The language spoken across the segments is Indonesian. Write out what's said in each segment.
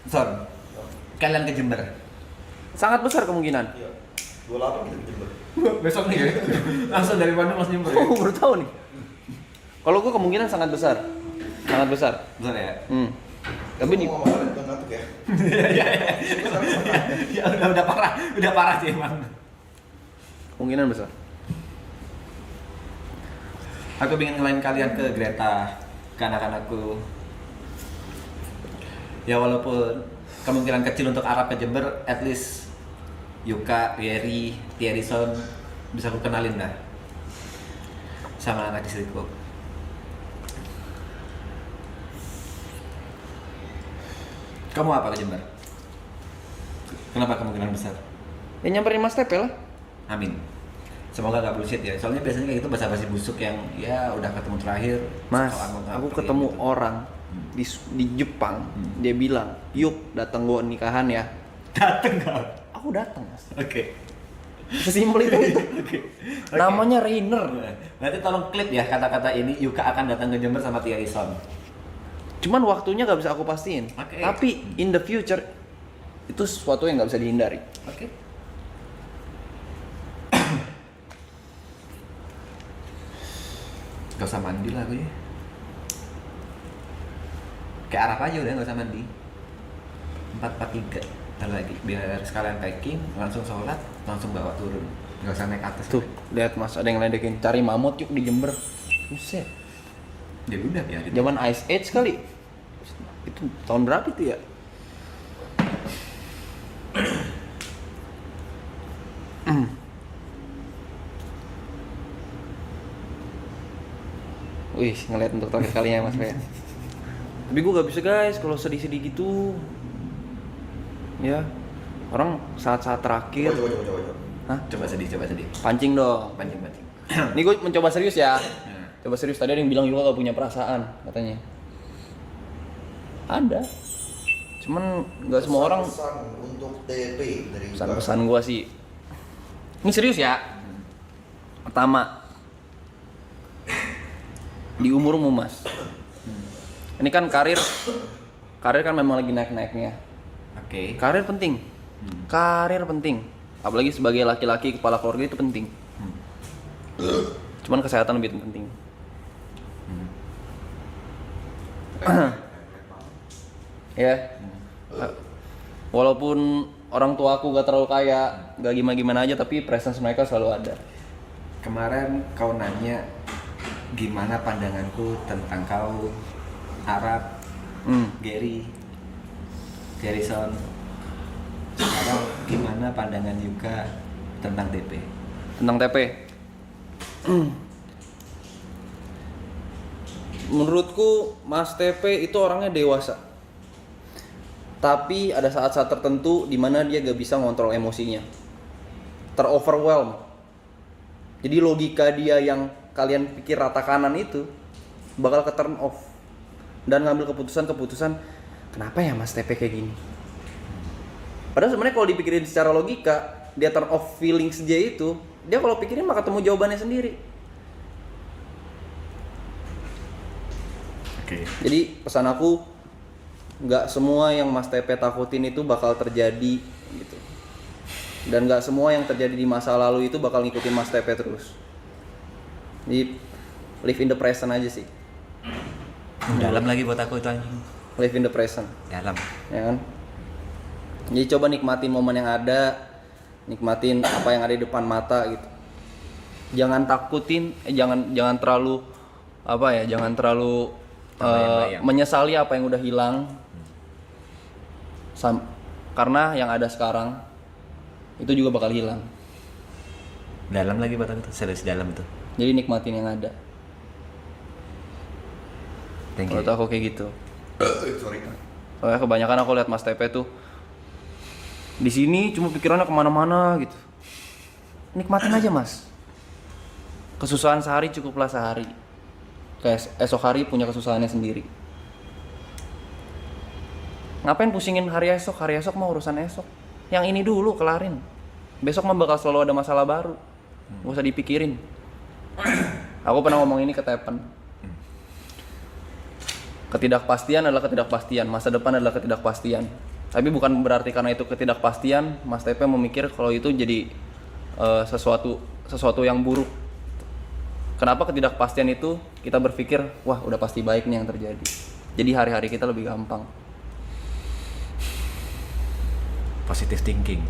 Son, kalian ke Jember. Sangat besar kemungkinan. Iya. 28 kita ke Jember. Besok nih ya. Langsung dari Bandung langsung Jember ya. Oh, baru tahu nih. Kalau gue kemungkinan sangat besar. Sangat besar. Besar ya. Tapi nih Ngomong apa udah ngantuk ya? Ya udah parah sih emang. kemungkinan besar. Aku ingin ngelain kalian ke Greta, ke anak-anakku. Ya walaupun kemungkinan kecil untuk Arab ke Jember, at least Yuka, Yeri, Thierryson bisa aku kenalin dah sama anak istriku. Kamu apa ke Jember? Kenapa kemungkinan besar? Ya nyamperin Mas Tepe lah. Amin. Semoga gak bullshit ya. Soalnya biasanya kayak gitu basa-basi busuk yang ya udah ketemu terakhir. Mas, nggak aku pergi ketemu gitu. orang di Jepang. Dia bilang, "Yuk, datang gua nikahan ya." Dateng gak? Aku datang, Mas. Oke. Sesimpel itu. Oke. Namanya Rainer. Berarti tolong klip ya kata-kata ini. Yuka akan datang ke Jember sama Thierryson. Cuman waktunya gak bisa aku pastiin. Oke. Tapi in the future itu sesuatu yang gak bisa dihindari. Oke. Gak usah mandi lah gue. Kayak Arab aja udah gak usah mandi. 4-4-3 ntar lagi biar sekalian packing, langsung sholat, langsung bawa turun. Gak usah naik atas. Tuh, lihat Mas, ada yang ledekin cari mamut yuk di Jember. Buset. Ya udah biarin. Zaman Ice Age kali. Itu tahun berapa itu ya? Wih, ngeliat untuk terakhir kalinya Mas Raya. Tapi gue gak bisa guys kalau sedih-sedih gitu. Ya, orang saat-saat terakhir. Coba. Hah? Coba sedih. Pancing dong. Pancing. Ini gue mencoba serius ya. Nah, Coba serius, tadi ada yang bilang juga gak punya perasaan katanya. Ada. Cuman gak semua orang. Pesan untuk TP dari Pesan-pesan gue sih. Ini serius ya. Pertama, di umurmu Mas. Ini kan karir kan memang lagi naik-naiknya. Oke. Karir penting. Karir penting. Apalagi sebagai laki-laki kepala keluarga itu penting. Cuman kesehatan lebih penting. Ya. Walaupun orang tua aku gak terlalu kaya, gak gimana-gimana aja, tapi presence mereka selalu ada. Kemarin kau nanya gimana pandanganku tentang kau, Arab, Gary, Thierryson. Sekarang gimana pandangan Yuka tentang TP? Tentang TP. Menurutku Mas TP itu orangnya dewasa. Tapi ada saat-saat tertentu di mana dia gak bisa ngontrol emosinya. Teroverwhelm. Jadi logika dia yang kalian pikir rata kanan itu bakal ke turn off. Dan ngambil keputusan-keputusan, kenapa ya Mas TP kayak gini? Padahal sebenarnya kalau dipikirin secara logika, dia turn off feelings dia itu, dia kalau pikirin mah ketemu jawabannya sendiri. Oke. Jadi pesan aku, nggak semua yang Mas TP takutin itu bakal terjadi gitu. Dan nggak semua yang terjadi di masa lalu itu bakal ngikutin Mas TP terus. Jadi live in the present aja sih. Dalam lagi buat aku itu anjing. Live in the present, Dalam. ya kan? Jadi coba nikmatin momen yang ada, nikmatin apa yang ada di depan mata gitu. Jangan takutin, jangan terlalu jangan terlalu Terbayang-bayang. menyesali apa yang udah hilang. Karena yang ada sekarang itu juga bakal hilang. Dalam lagi buat aku tuh, serius dalam itu. Jadi nikmatin yang ada. Thank you. Menurut aku kayak gitu. Sorry. Soalnya kebanyakan aku lihat Mas TP tuh di sini cuma pikirannya kemana-mana gitu. Nikmatin aja Mas. Kesusahan sehari cukuplah sehari. Kayak esok hari punya kesusahannya sendiri. Ngapain pusingin hari esok? Hari esok mah urusan esok. Yang ini dulu kelarin. Besok mah bakal selalu ada masalah baru. Gak usah dipikirin. Aku pernah ngomong ini ke Tepen. Ketidakpastian adalah ketidakpastian. Masa depan adalah ketidakpastian. Tapi bukan berarti karena itu ketidakpastian Mas TP memikir kalau itu jadi sesuatu yang buruk. Kenapa ketidakpastian itu kita berpikir wah udah pasti baik nih yang terjadi. Jadi hari-hari kita lebih gampang. Positive thinking.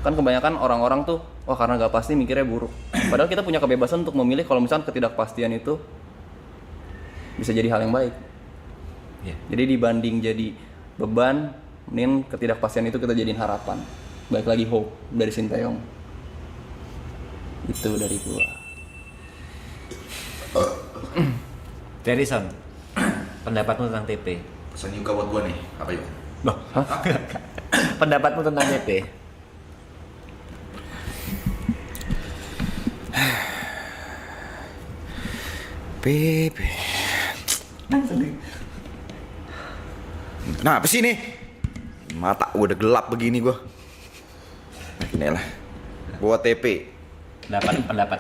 Kan kebanyakan orang-orang tuh wah karena nggak pasti mikirnya buruk. Padahal kita punya kebebasan untuk memilih kalau misalkan ketidakpastian itu bisa jadi hal yang baik. Yeah. Jadi dibanding jadi beban, mending ketidakpastian itu kita jadiin harapan. Baik lagi hope dari Sinteyong. Itu dari gua. Terison, pendapatmu tentang TP? Pesan Yuka buat gua nih, apa yuk? Loh, pendapatmu tentang TP? Pepe. Kenapa sih nih? Mata gua udah gelap begini gua. Nah, gini lah. Buat TP. Pendapat.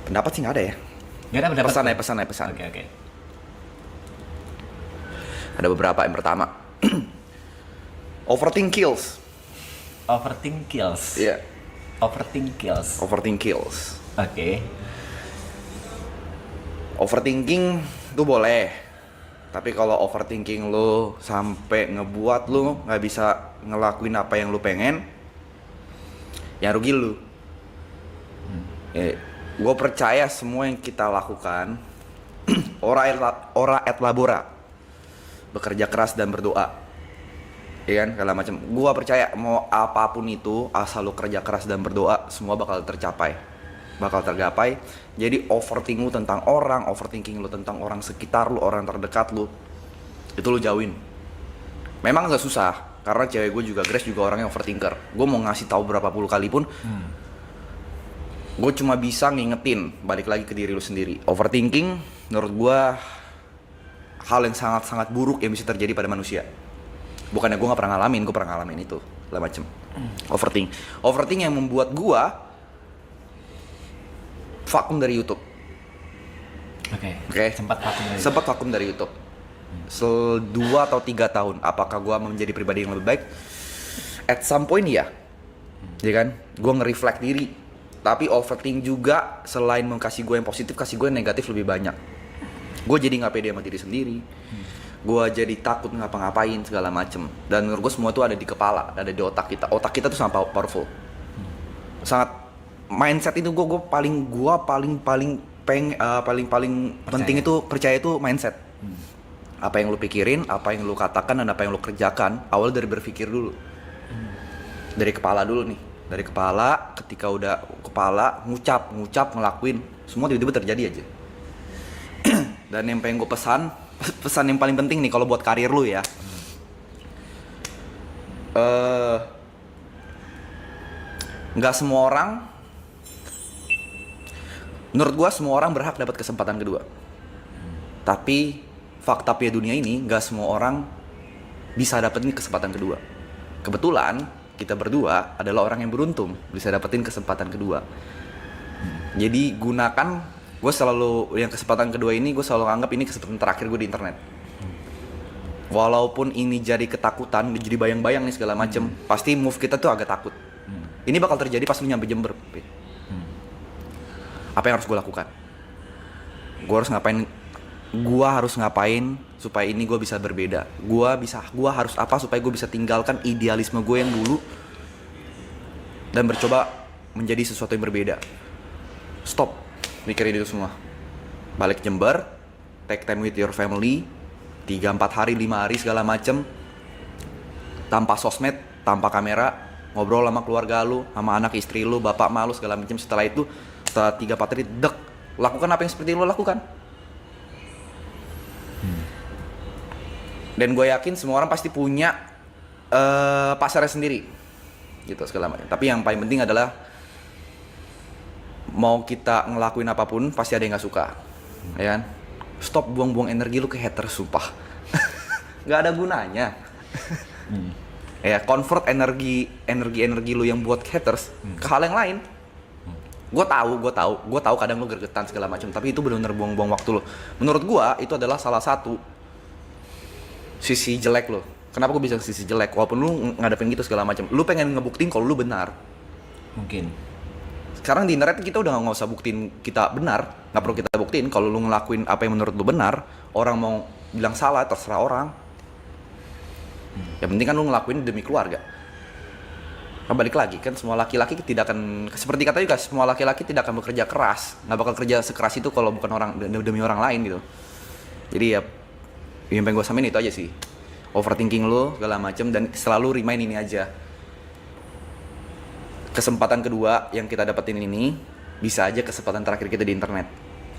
Pendapat sih nggak ada ya. Nggak ada pendapat. Pesan. Oke. Ada beberapa. Yang pertama, overthink kills. Overthink kills. Iya. Overthink kills. Overthink kills. Oke. Overthinking tuh boleh. Tapi kalau overthinking lu sampai ngebuat lu nggak bisa ngelakuin apa yang lu pengen, yang rugi lu. Gue percaya semua yang kita lakukan ora et labora, bekerja keras dan berdoa, ya kan, segala macam. Gue percaya mau apapun itu asal lu kerja keras dan berdoa, semua bakal tercapai, bakal tergapai. Jadi overthinking lu tentang orang, overthinking lu tentang orang sekitar lu, orang terdekat lu, itu lu jauhin. Memang gak susah, karena cewek gue juga, Grace juga orangnya overthinker. Gue mau ngasih tahu berapa puluh kali pun, gue cuma bisa ngingetin, balik lagi ke diri lu sendiri. Overthinking menurut gue hal yang sangat-sangat buruk yang bisa terjadi pada manusia. Bukannya gue gak pernah ngalamin, gue pernah ngalamin itu, segala macem. Overthinking yang membuat gue vakum dari YouTube. Oke. Sempat vakum dari YouTube. 2 atau 3 tahun. Apakah gue menjadi pribadi yang lebih baik? At some point ya. Ya kan? Gue nge-reflect diri. Tapi overthinking juga selain mengkasih gue yang positif, kasih gue yang negatif lebih banyak. Gue jadi nggak pede sama diri sendiri. Gue jadi takut ngapa-ngapain segala macem. Dan menurut gue semua itu ada di kepala, ada di otak kita. Otak kita tuh sangat powerful. Sangat mindset itu gue paling penting itu percaya itu mindset. Apa yang lu pikirin, apa yang lu katakan, dan apa yang lu kerjakan awal dari berpikir dulu. Dari kepala dulu nih. Dari kepala, ketika udah kepala ngucap ngelakuin, semua tiba-tiba terjadi aja. Dan yang pengen gue pesan yang paling penting nih kalau buat karir lu ya. Nggak semua orang, menurut gua semua orang berhak dapat kesempatan kedua. Tapi fakta dunia ini nggak semua orang bisa dapetin kesempatan kedua. Kebetulan kita berdua adalah orang yang beruntung bisa dapetin kesempatan kedua. Jadi gunakan, gue selalu yang kesempatan kedua ini gue selalu anggap ini kesempatan terakhir gue di internet. Walaupun ini jadi ketakutan, jadi bayang-bayang nih segala macem, pasti move kita tuh agak takut. Ini bakal terjadi pas lu nyampe Jember. Apa yang harus gue lakukan? Gue harus ngapain supaya ini gue bisa berbeda? Gue harus apa supaya gue bisa tinggalkan idealisme gue yang dulu dan bercoba menjadi sesuatu yang berbeda. Stop mikirin itu semua. Balik Jember, take time with your family, 3-4 hari, 5 hari segala macem, tanpa sosmed, tanpa kamera, ngobrol sama keluarga lu, sama anak istri lu, bapak malu segala macam. Setelah itu, setelah 3-4 hari, lakukan apa yang seperti lu lakukan. Dan gue yakin semua orang pasti punya pasarnya sendiri, gitu segala macam. Tapi yang paling penting adalah mau kita ngelakuin apapun pasti ada yang nggak suka, ya kan? Stop buang-buang energi lu ke haters, sumpah. Nggak ada gunanya. Ya, convert energi lu yang buat haters ke hal yang lain. Gue tahu kadang lu gergetan segala macam, tapi itu benar-benar buang-buang waktu lu. Menurut gue itu adalah salah satu sisi jelek lo. Kenapa gue bisa sisi jelek? Walaupun lu ngadepin gitu segala macam, lu pengen ngebuktiin kalau lu benar. Mungkin. Sekarang di internet kita udah nggak usah buktiin kita benar, nggak perlu kita buktiin. Kalau lu ngelakuin apa yang menurut lu benar, orang mau bilang salah terserah orang. Yang penting kan lu ngelakuin demi keluarga. Nah, balik lagi kan semua laki-laki tidak akan, seperti kata juga, semua laki-laki tidak akan bekerja keras, nggak bakal kerja sekeras itu kalau bukan orang demi orang lain gitu. Jadi ya yang pengen gue samain itu aja sih, overthinking lo segala macem, dan selalu remind ini aja, kesempatan kedua yang kita dapetin ini bisa aja kesempatan terakhir kita di internet.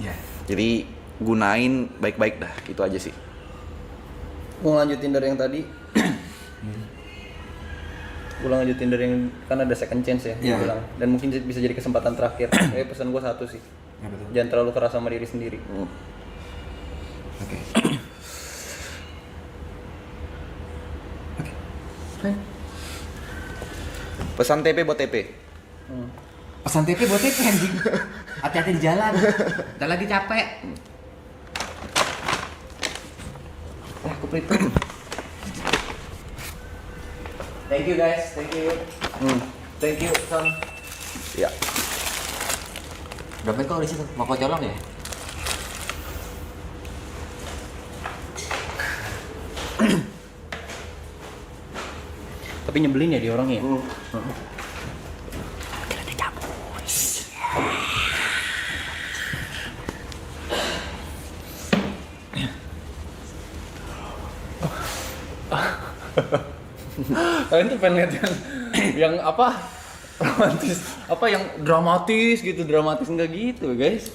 Iya. Jadi gunain baik-baik dah, itu aja sih. Gue lanjutin dari yang tadi. Gue lanjutin dari yang kan ada second chance ya, Iya. gua bilang. Dan mungkin bisa jadi kesempatan terakhir. Pesan gue satu sih. Apa tuh? Jangan terlalu keras sama diri sendiri. Oke. Pesan TP buat TP. Pesan TP buat TP anjing. Hati-hati di jalan. Udah lagi capek. Nah, aku perhitung. Thank you guys, thank you. Thank you, Son. Ya. Dompet kok di situ? Mau kau colong ya? Tapi nyebelin ya dia orangnya. Kalian tuh pengen lihat yang apa romantis, apa yang dramatis gitu, dramatis enggak gitu guys.